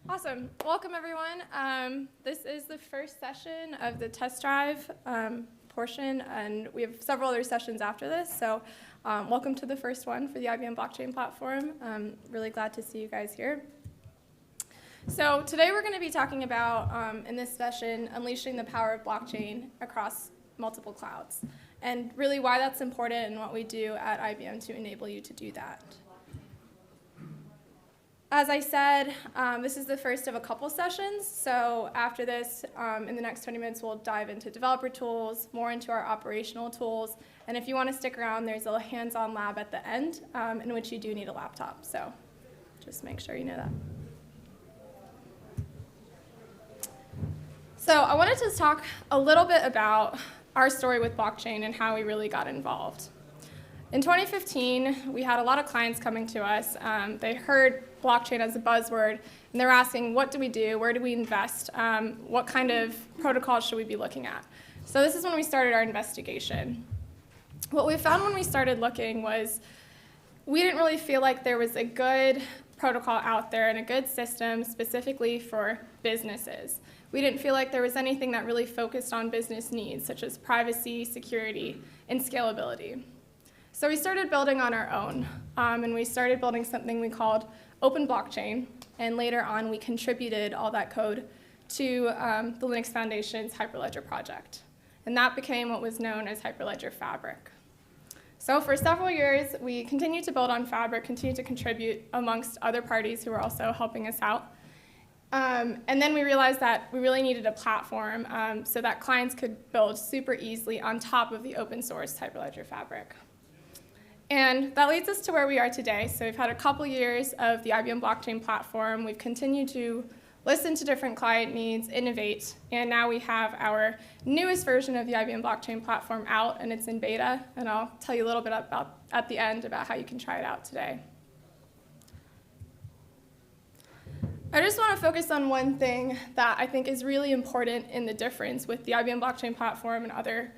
Awesome. Welcome, everyone. This is the first session of the test drive portion, and we have several other sessions after this. So welcome to the first one for the IBM Blockchain Platform. I'm really glad to see you guys here. So today we're going to be talking about, in this session, unleashing the power of blockchain across multiple clouds, and really why that's important and what we do at IBM to enable you to do that. As I said, this is the first of a couple sessions, so after this, in the next 20 minutes, we'll dive into developer tools, more into our operational tools, and if you want to stick around, there's a hands-on lab at the end in which you do need a laptop, so just make sure you know that. So I wanted to talk a little bit about our story with blockchain and how we really got involved. In 2015, we had a lot of clients coming to us. They heard blockchain as a buzzword, and they're asking, what do we do? Where do we invest? What kind of protocols should we be looking at? So this is when we started our investigation. What we found when we started looking was we didn't really feel like there was a good protocol out there and a good system specifically for businesses. We didn't feel like there was anything that really focused on business needs, such as privacy, security, and scalability. So we started building on our own, and we started building something we called Open Blockchain, and later on we contributed all that code to the Linux Foundation's Hyperledger project. And that became what was known as Hyperledger Fabric. So for several years, we continued to build on Fabric, continued to contribute amongst other parties who were also helping us out. And then we realized that we really needed a platform so that clients could build super easily on top of the open source Hyperledger Fabric. And that leads us to where we are today. So we've had a couple years of the IBM Blockchain Platform. We've continued to listen to different client needs, innovate, and now we have our newest version of the IBM Blockchain Platform out, and it's in beta. And I'll tell you a little bit about at the end about how you can try it out today. I just want to focus on one thing that I think is really important in the difference with the IBM Blockchain Platform and other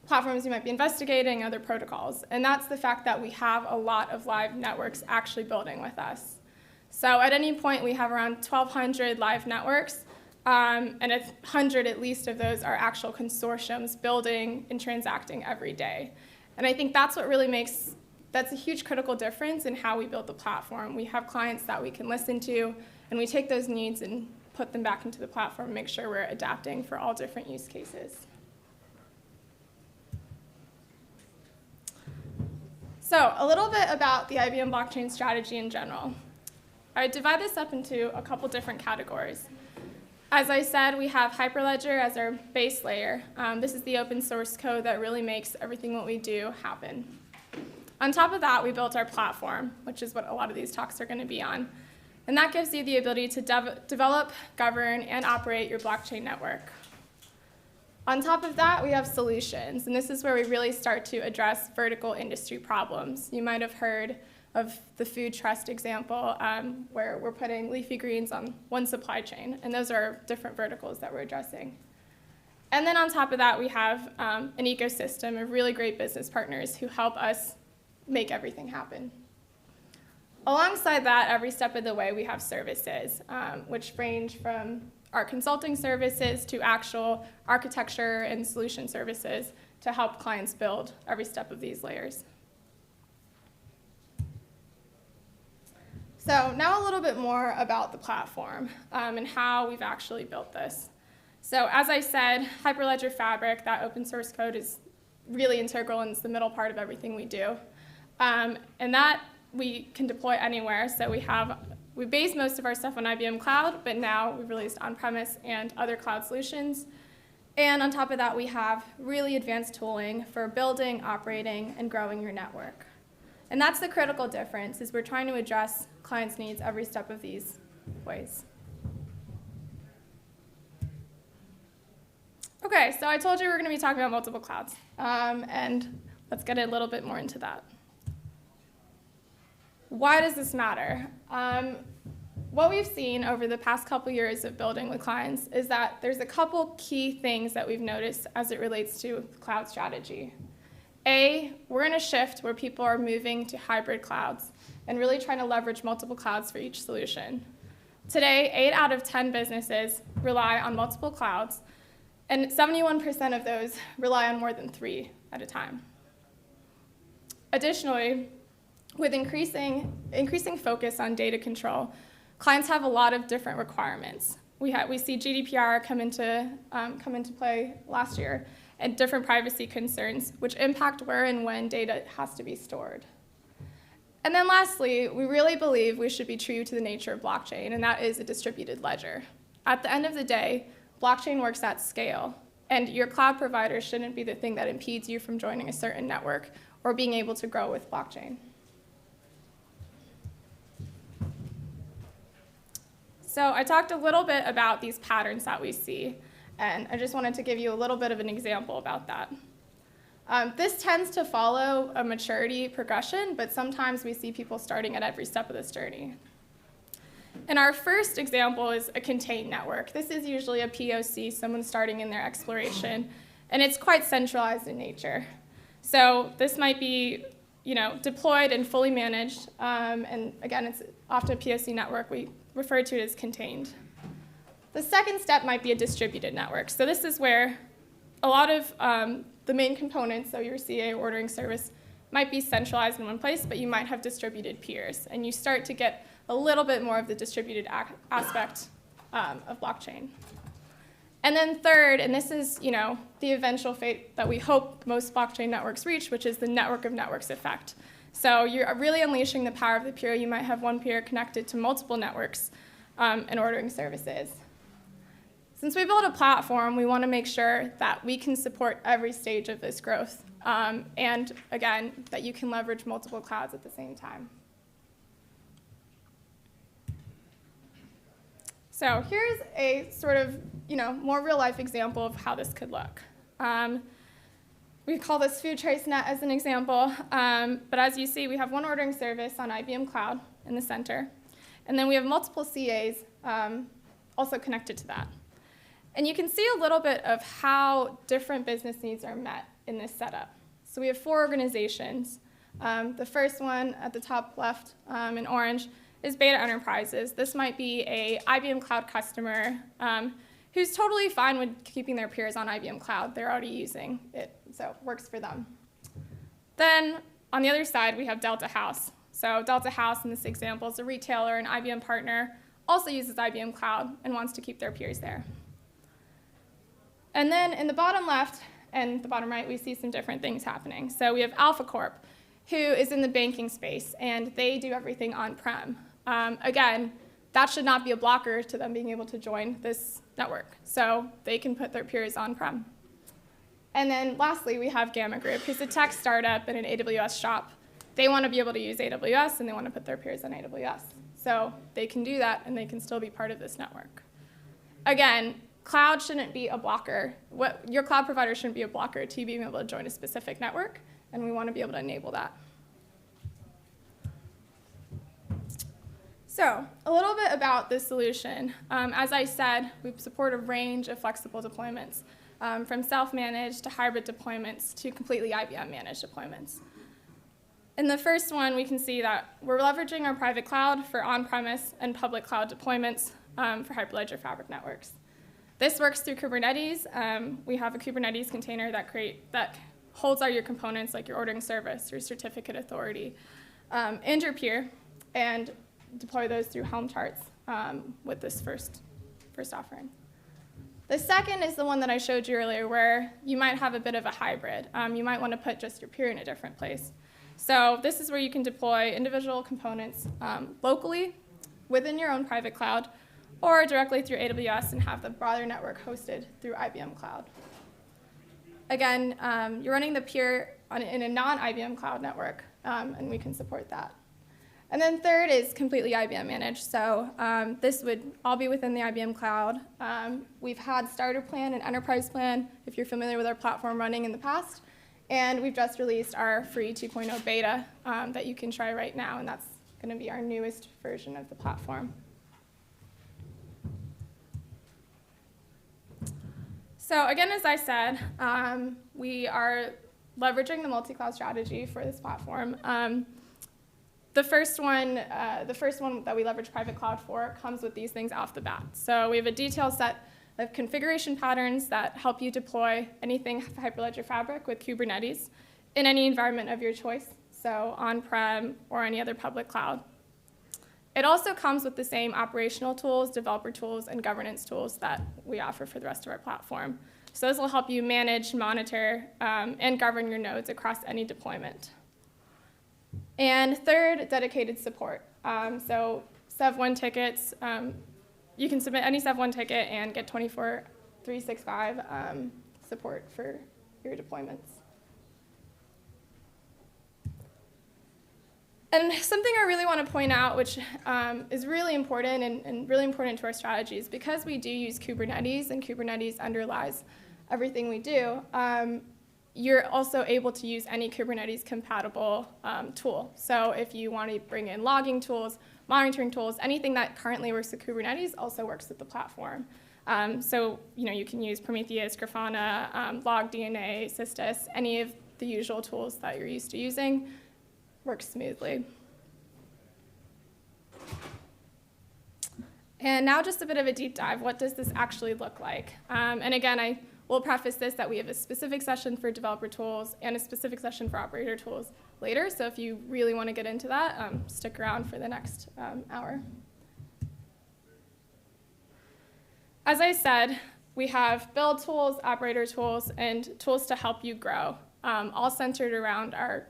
platforms you might be investigating, other protocols, and that's the fact that we have a lot of live networks actually building with us. So at any point, we have around 1,200 live networks, and 100 at least of those are actual consortiums building and transacting every day. And I think that's what really that's a huge critical difference in how we build the platform. We have clients that we can listen to, and we take those needs and put them back into the platform, make sure we're adapting for all different use cases. So a little bit about the IBM blockchain strategy in general. I divide this up into a couple different categories. As I said, we have Hyperledger as our base layer. This is the open source code that really makes everything what we do happen. On top of that, we built our platform, which is what a lot of these talks are going to be on. And that gives you the ability to develop, govern, and operate your blockchain network. On top of that, we have solutions, and this is where we really start to address vertical industry problems. You might have heard of the food trust example, where we're putting leafy greens on one supply chain, and those are different verticals that we're addressing. And then on top of that, we have an ecosystem of really great business partners who help us make everything happen. Alongside that, every step of the way, we have services, which range from our consulting services to actual architecture and solution services to help clients build every step of these layers. So now a little bit more about the platform and how we've actually built this. So as I said, Hyperledger Fabric, that open source code is really integral and it's the middle part of everything we do. And that we can deploy anywhere. So we base most of our stuff on IBM Cloud, but now we've released on-premise and other cloud solutions. And on top of that, we have really advanced tooling for building, operating, and growing your network. And that's the critical difference, is we're trying to address clients' needs every step of these ways. Okay, so I told you we were going to be talking about multiple clouds. And let's get a little bit more into that. Why does this matter? What we've seen over the past couple years of building with clients is that there's a couple key things that we've noticed as it relates to cloud strategy. A, we're in a shift where people are moving to hybrid clouds and really trying to leverage multiple clouds for each solution. Today, 8 out of 10 businesses rely on multiple clouds, and 71% of those rely on more than 3 at a time. Additionally, with increasing focus on data control, clients have a lot of different requirements. We see GDPR come into play last year, and different privacy concerns, which impact where and when data has to be stored. And then lastly, we really believe we should be true to the nature of blockchain, and that is a distributed ledger. At the end of the day, blockchain works at scale, and your cloud provider shouldn't be the thing that impedes you from joining a certain network or being able to grow with blockchain. So I talked a little bit about these patterns that we see, and I just wanted to give you a little bit of an example about that. This tends to follow a maturity progression, but sometimes we see people starting at every step of this journey. And our first example is a contained network. This is usually a POC, someone starting in their exploration, and it's quite centralized in nature. So this might be deployed and fully managed, and again, it's often a POC network. We refer to it as contained. The second step might be a distributed network. So this is where a lot of the main components, so your CA ordering service, might be centralized in one place, but you might have distributed peers, and you start to get a little bit more of the distributed aspect of blockchain. And then third, and this is the eventual fate that we hope most blockchain networks reach, which is the network of networks effect. So you're really unleashing the power of the peer. You might have one peer connected to multiple networks and ordering services. Since we build a platform, we want to make sure that we can support every stage of this growth, and again, that you can leverage multiple clouds at the same time. So here's a sort of more real-life example of how this could look. We call this food trace net as an example, but as you see, we have one ordering service on IBM Cloud in the center, and then we have multiple CAs also connected to that. And you can see a little bit of how different business needs are met in this setup. So we have 4 organizations. The first one at the top left in orange is Beta Enterprises. This might be a IBM Cloud customer who's totally fine with keeping their peers on IBM Cloud. They're already using it, so it works for them. Then on the other side, we have Delta House. So Delta House in this example is a retailer, an IBM partner, also uses IBM Cloud and wants to keep their peers there. And then in the bottom left and the bottom right, we see some different things happening. So we have Alpha Corp, who is in the banking space, and they do everything on-prem. Again, that should not be a blocker to them being able to join this network. So they can put their peers on-prem. And then lastly, we have Gamma Group, who's a tech startup and an AWS shop. They want to be able to use AWS, and they want to put their peers on AWS. So they can do that, and they can still be part of this network. Again, cloud shouldn't be a blocker. Your cloud provider shouldn't be a blocker to you being able to join a specific network, and we want to be able to enable that. So a little bit about this solution. As I said, we support a range of flexible deployments, from self-managed to hybrid deployments to completely IBM-managed deployments. In the first one, we can see that we're leveraging our private cloud for on-premise and public cloud deployments for Hyperledger Fabric networks. This works through Kubernetes. We have a Kubernetes container that holds all your components, like your ordering service, your certificate authority, and your peer, and deploy those through Helm charts with this first offering. The second is the one that I showed you earlier, where you might have a bit of a hybrid. You might want to put just your peer in a different place. So this is where you can deploy individual components locally within your own private cloud, or directly through AWS and have the broader network hosted through IBM Cloud. Again, you're running the peer in a non-IBM Cloud network, and we can support that. And then third is completely IBM managed. So this would all be within the IBM Cloud. We've had Starter Plan and Enterprise Plan, if you're familiar with our platform, running in the past. And we've just released our free 2.0 beta that you can try right now, and that's going to be our newest version of the platform. So again, as I said, we are leveraging the multi-cloud strategy for this platform. the first one that we leverage private cloud for comes with these things off the bat. So we have a detailed set of configuration patterns that help you deploy anything Hyperledger Fabric with Kubernetes in any environment of your choice, so on-prem or any other public cloud. It also comes with the same operational tools, developer tools, and governance tools that we offer for the rest of our platform. So this will help you manage, monitor, and govern your nodes across any deployment. And third, dedicated support. So Sev1 tickets, you can submit any Sev1 ticket and get 24/365 support for your deployments. And something I really want to point out, which is really important and really important to our strategy, is because we do use Kubernetes and Kubernetes underlies everything we do, you're also able to use any Kubernetes compatible tool. So if you want to bring in logging tools, monitoring tools, anything that currently works with Kubernetes also works with the platform. So you can use Prometheus, Grafana, LogDNA, Sistis, any of the usual tools that you're used to using works smoothly. And now just a bit of a deep dive. What does this actually look like? And again, I will preface this that we have a specific session for developer tools and a specific session for operator tools later. So if you really want to get into that, stick around for the next hour. As I said, we have build tools, operator tools, and tools to help you grow, all centered around our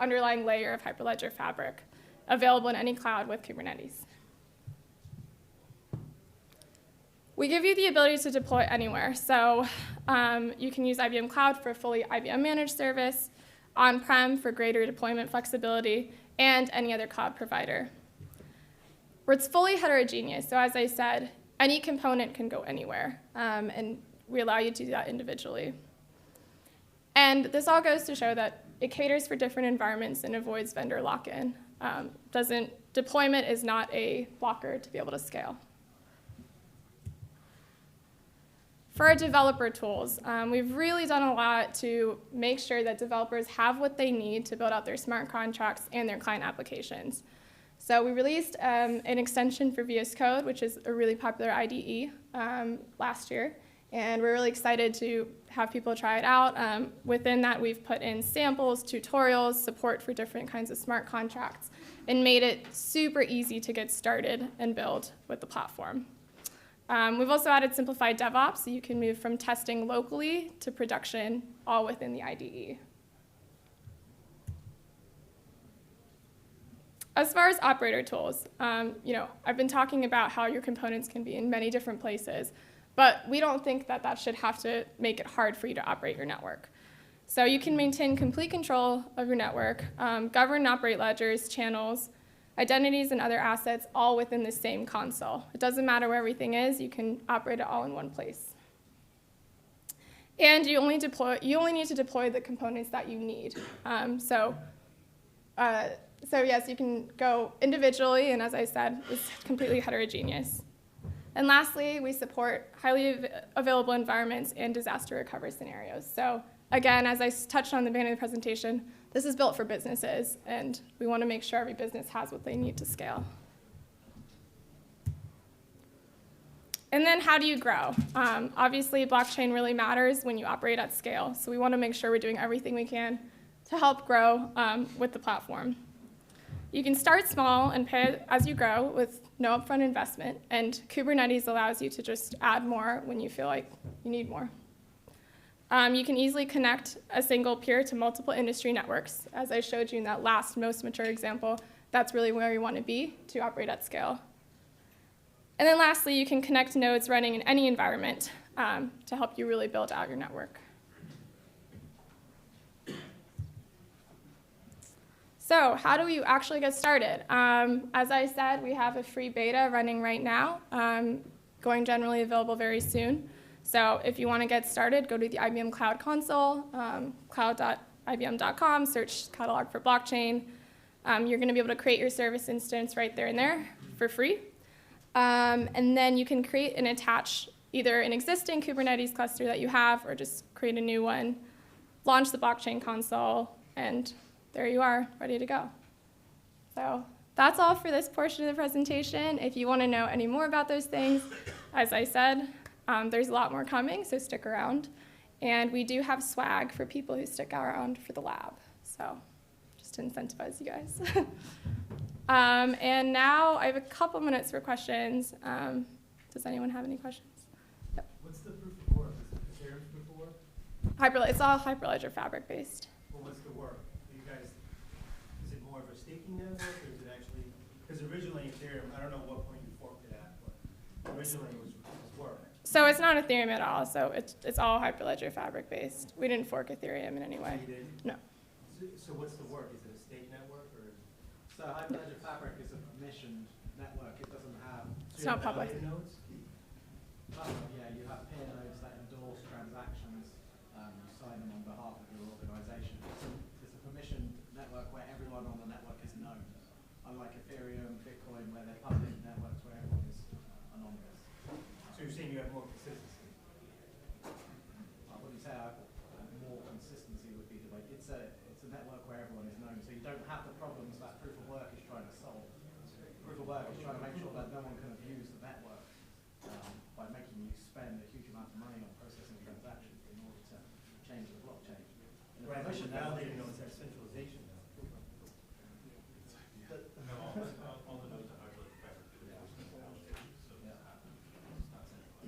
underlying layer of Hyperledger Fabric, available in any cloud with Kubernetes. We give you the ability to deploy anywhere. So you can use IBM Cloud for a fully IBM managed service, on-prem for greater deployment flexibility, and any other cloud provider. Where it's fully heterogeneous. So as I said, any component can go anywhere, and we allow you to do that individually. And this all goes to show that it caters for different environments and avoids vendor lock-in. Deployment is not a blocker to be able to scale. For our developer tools, we've really done a lot to make sure that developers have what they need to build out their smart contracts and their client applications. So we released an extension for VS Code, which is a really popular IDE last year. And we're really excited to have people try it out. Within that, we've put in samples, tutorials, support for different kinds of smart contracts, and made it super easy to get started and build with the platform. We've also added simplified DevOps, so you can move from testing locally to production, all within the IDE. As far as operator tools, I've been talking about how your components can be in many different places. But we don't think that that should have to make it hard for you to operate your network. So you can maintain complete control of your network, govern and operate ledgers, channels, identities, and other assets all within the same console. It doesn't matter where everything is. You can operate it all in one place. And you only need to deploy the components that you need. So yes, you can go individually, and as I said, it's completely heterogeneous. And lastly, we support highly available environments and disaster recovery scenarios. So again, as I touched on at the beginning of the presentation, this is built for businesses, and we want to make sure every business has what they need to scale. And then how do you grow? Obviously, blockchain really matters when you operate at scale. So we want to make sure we're doing everything we can to help grow with the platform. You can start small and pay as you grow with no upfront investment, and Kubernetes allows you to just add more when you feel like you need more. You can easily connect a single peer to multiple industry networks. As I showed you in that last most mature example, that's really where you want to be to operate at scale. And then lastly, you can connect nodes running in any environment to help you really build out your network. So how do we actually get started? As I said, we have a free beta running right now, going generally available very soon. So if you want to get started, go to the IBM Cloud console, cloud.ibm.com, search catalog for blockchain. You're going to be able to create your service instance right there and there for free. And then you can create and attach either an existing Kubernetes cluster that you have or just create a new one, launch the blockchain console, and there you are, ready to go. So that's all for this portion of the presentation. If you want to know any more about those things, as I said, there's a lot more coming, so stick around. And we do have swag for people who stick around for the lab, so just to incentivize you guys. And now I have a couple minutes for questions. Does anyone have any questions? Yep. What's the proof of work? Is it Ethereum's proof of work? It's all Hyperledger Fabric based. Well, what's the work? You guys, is it more of a staking network, or is it actually, because originally Ethereum, I don't know what point you forked it at, but originally it was work. So it's not Ethereum at all, so it's all Hyperledger Fabric based. We didn't fork Ethereum in any way. You didn't? No. So what's the work? Is it a stake network, or? So Hyperledger Fabric is a permissioned network. It doesn't have. It's not public. Nodes? Yeah, you have peer nodes that endorse transactions. You sign them on behalf of your organization. It's a permissioned network where everyone on the network is known. Unlike Ethereum, Bitcoin, where they're public networks where everyone is anonymous. So you're saying you have more consistency? I wouldn't say more consistency would be the way. It's a network where everyone is known, so you don't have the problems that proof of work is trying to solve. Proof of work is trying to make sure that no one can abuse the network by making you spend a huge amount of money on processing transactions in order to change the blockchain. Right, but validating nodes have centralization now. No, all the nodes are Hyperledger Fabric.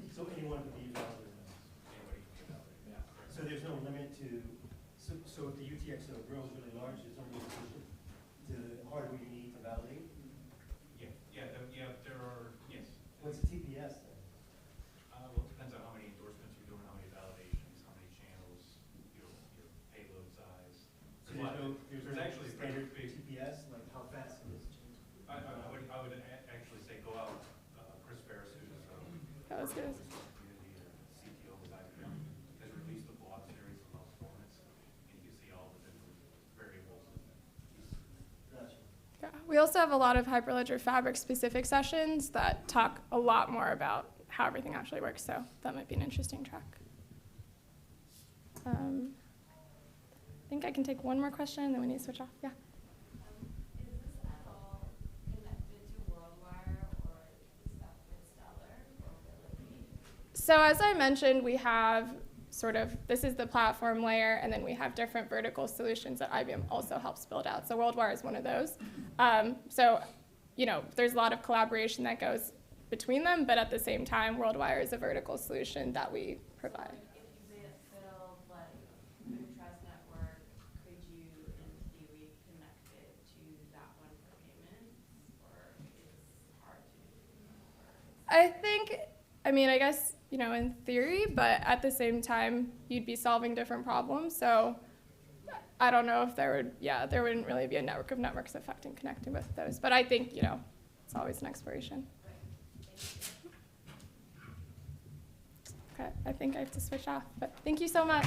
So anyone can be validated nodes. Anybody can get out there. Yeah. So there's no limit to, so if the UTXO grows really large, there's no limitation to the hardware you need to validate? There are, yes. What's the TPS then? Well, it depends on how many endorsements you're doing, how many validations, how many channels, your payload size. So there's no actually a standard big, TPS, like how fast it is changing? I would actually say go out, Chris Ferris, who's That was good. community CTO with IBM, has released a blog series about performance, and you can see all the different variables and pieces. Gotcha. Yeah. We also have a lot of Hyperledger Fabric specific sessions that talk a lot more about how everything actually works, so that might be an interesting track. I think I can take one more question, and then we need to switch off. Yeah. Is this at all connected to WorldWire or stuff with Stellar or Mobility? So as I mentioned, we have this is the platform layer, and then we have different vertical solutions that IBM also helps build out. So WorldWire is one of those. There's a lot of collaboration that goes between them, but at the same time, WorldWire is a vertical solution that we provide. If you build like Food Trust Network, could you in theory connect it to that one for payments, or it's hard to do? I guess, in theory, but at the same time, you'd be solving different problems. So I don't know if there wouldn't really be a network of networks affecting connecting both of those. But I think, it's always an exploration. Okay, I think I have to switch off, but thank you so much.